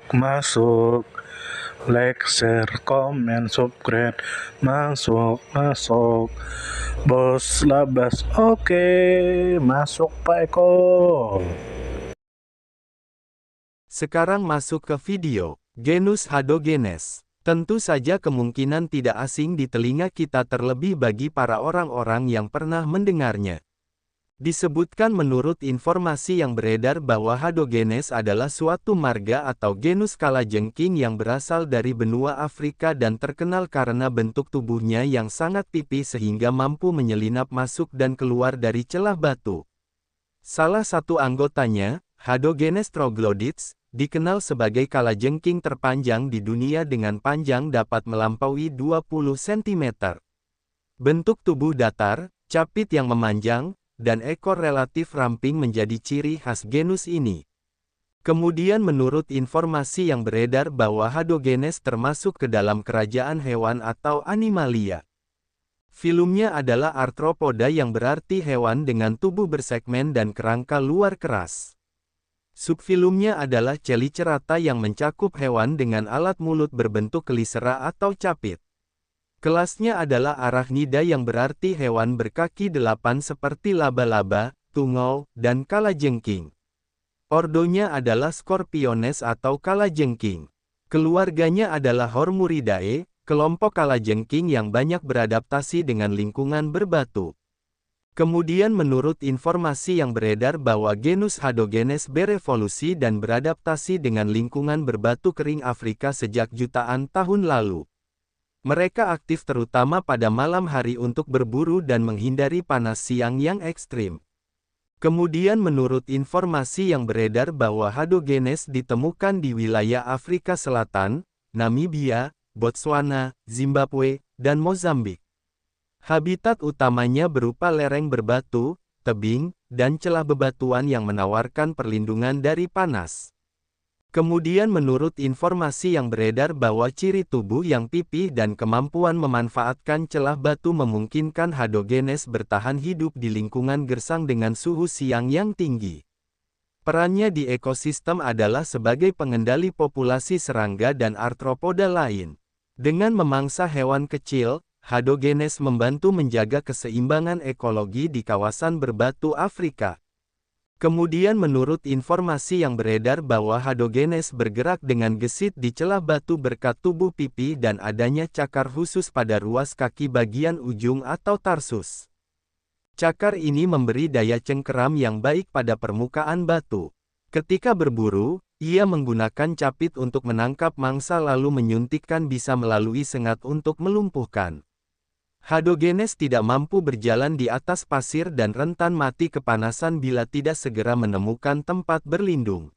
Masuk, like, share, comment, subscribe, masuk, bos labas, oke, masuk Pak Eko. Sekarang masuk ke video, genus Hadogenes. Tentu saja kemungkinan tidak asing di telinga kita terlebih bagi para orang-orang yang pernah mendengarnya. Disebutkan menurut informasi yang beredar bahwa Hadogenes adalah suatu marga atau genus kalajengking yang berasal dari benua Afrika dan terkenal karena bentuk tubuhnya yang sangat tipis sehingga mampu menyelinap masuk dan keluar dari celah batu. Salah satu anggotanya, Hadogenes troglodytes, dikenal sebagai kalajengking terpanjang di dunia dengan panjang dapat melampaui 20 cm. Bentuk tubuh datar, capit yang memanjang, dan ekor relatif ramping menjadi ciri khas genus ini. Kemudian menurut informasi yang beredar bahwa Hadogenes termasuk ke dalam kerajaan hewan atau Animalia. Filumnya adalah Arthropoda yang berarti hewan dengan tubuh bersegmen dan kerangka luar keras. Subfilumnya adalah Chelicerata yang mencakup hewan dengan alat mulut berbentuk kelisera atau capit. Kelasnya adalah Arachnida yang berarti hewan berkaki 8 seperti laba-laba, tungau, dan kalajengking. Ordonya adalah Scorpiones atau kalajengking. Keluarganya adalah Hormuridae, kelompok kalajengking yang banyak beradaptasi dengan lingkungan berbatu. Kemudian menurut informasi yang beredar bahwa genus Hadogenes berevolusi dan beradaptasi dengan lingkungan berbatu kering Afrika sejak jutaan tahun lalu. Mereka aktif terutama pada malam hari untuk berburu dan menghindari panas siang yang ekstrim. Kemudian menurut informasi yang beredar bahwa Hadogenes ditemukan di wilayah Afrika Selatan, Namibia, Botswana, Zimbabwe, dan Mozambik. Habitat utamanya berupa lereng berbatu, tebing, dan celah bebatuan yang menawarkan perlindungan dari panas. Kemudian menurut informasi yang beredar bahwa ciri tubuh yang pipih dan kemampuan memanfaatkan celah batu memungkinkan Hadogenes bertahan hidup di lingkungan gersang dengan suhu siang yang tinggi. Perannya di ekosistem adalah sebagai pengendali populasi serangga dan arthropoda lain. Dengan memangsa hewan kecil, Hadogenes membantu menjaga keseimbangan ekologi di kawasan berbatu Afrika. Kemudian menurut informasi yang beredar bahwa Hadogenes bergerak dengan gesit di celah batu berkat tubuh pipih dan adanya cakar khusus pada ruas kaki bagian ujung atau tarsus. Cakar ini memberi daya cengkeram yang baik pada permukaan batu. Ketika berburu, ia menggunakan capit untuk menangkap mangsa lalu menyuntikkan bisa melalui sengat untuk melumpuhkan. Hadogenes tidak mampu berjalan di atas pasir dan rentan mati kepanasan bila tidak segera menemukan tempat berlindung.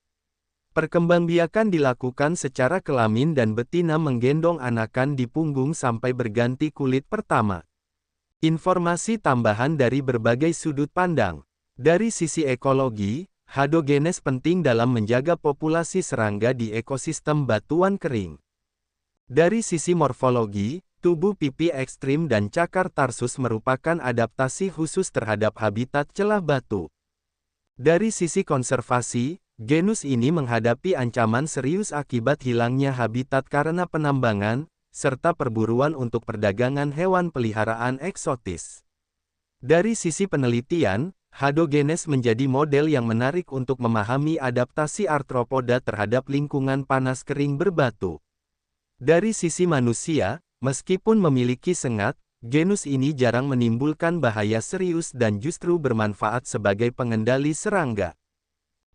Perkembangbiakan dilakukan secara kelamin dan betina menggendong anakan di punggung sampai berganti kulit pertama. Informasi tambahan dari berbagai sudut pandang. Dari sisi ekologi, Hadogenes penting dalam menjaga populasi serangga di ekosistem batuan kering. Dari sisi morfologi, tubuh pipi ekstrim dan cakar tarsus merupakan adaptasi khusus terhadap habitat celah batu. Dari sisi konservasi, genus ini menghadapi ancaman serius akibat hilangnya habitat karena penambangan, serta perburuan untuk perdagangan hewan peliharaan eksotis. Dari sisi penelitian, Hadogenes menjadi model yang menarik untuk memahami adaptasi arthropoda terhadap lingkungan panas kering berbatu. Dari sisi manusia, meskipun memiliki sengat, genus ini jarang menimbulkan bahaya serius dan justru bermanfaat sebagai pengendali serangga.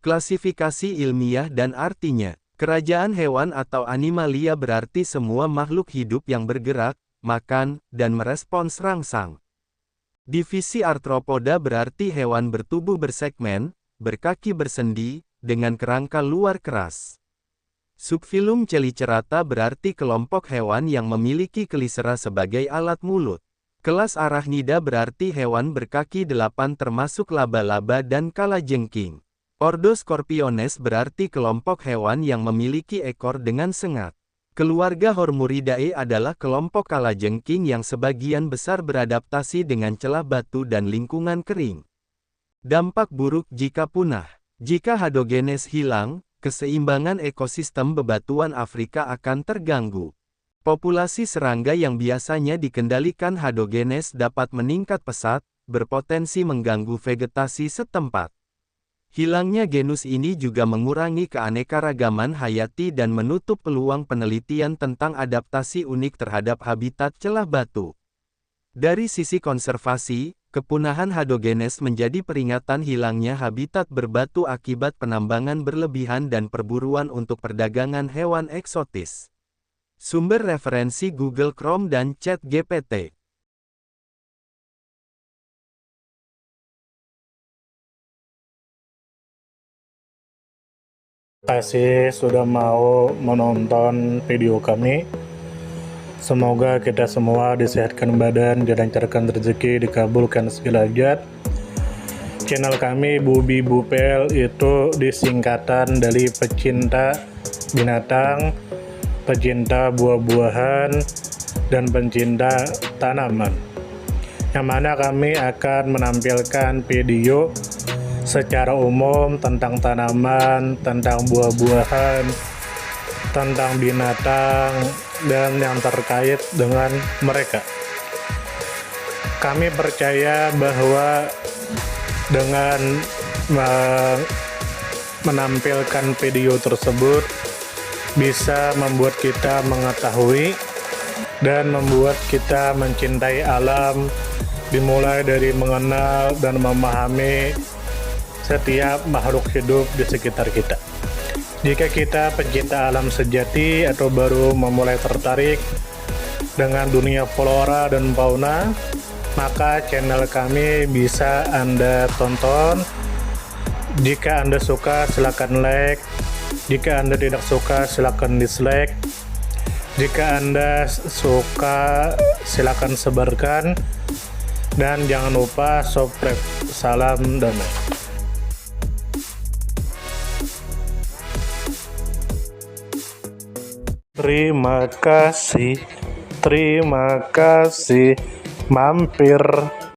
Klasifikasi ilmiah dan artinya, kerajaan hewan atau Animalia berarti semua makhluk hidup yang bergerak, makan, dan merespons rangsang. Divisi Arthropoda berarti hewan bertubuh bersegmen, berkaki bersendi, dengan kerangka luar keras. Subfilum Chelicerata berarti kelompok hewan yang memiliki kelisera sebagai alat mulut. Kelas Arachnida berarti hewan berkaki 8 termasuk laba-laba dan kalajengking. Ordo Scorpiones berarti kelompok hewan yang memiliki ekor dengan sengat. Keluarga Hormuridae adalah kelompok kalajengking yang sebagian besar beradaptasi dengan celah batu dan lingkungan kering. Dampak buruk jika punah. Jika Hadogenes hilang, keseimbangan ekosistem bebatuan Afrika akan terganggu. Populasi serangga yang biasanya dikendalikan Hadogenies dapat meningkat pesat, berpotensi mengganggu vegetasi setempat. Hilangnya genus ini juga mengurangi keanekaragaman hayati dan menutup peluang penelitian tentang adaptasi unik terhadap habitat celah batu. Dari sisi konservasi, kepunahan Hadogenies menjadi peringatan hilangnya habitat berbatu akibat penambangan berlebihan dan perburuan untuk perdagangan hewan eksotis. Sumber referensi Google Chrome dan ChatGPT. Terima kasih sudah mau menonton video kami. Semoga kita semua disehatkan badan, dilancarkan rezeki, dikabulkan segala hajat. Channel kami Bubi Bupel itu disingkatan dari pecinta binatang, pecinta buah-buahan, dan pencinta tanaman. Yang mana kami akan menampilkan video secara umum tentang tanaman, tentang buah-buahan, tentang binatang, dan yang terkait dengan mereka. Kami percaya bahwa dengan menampilkan video tersebut bisa membuat kita mengetahui dan membuat kita mencintai alam, dimulai dari mengenal dan memahami setiap makhluk hidup di sekitar kita. Jika kita pencinta alam sejati atau baru memulai tertarik dengan dunia flora dan fauna, maka channel kami bisa Anda tonton. Jika Anda suka, silakan like. Jika Anda tidak suka, silakan dislike. Jika Anda suka, silakan sebarkan. Dan jangan lupa subscribe. Salam damai. Terima kasih mampir.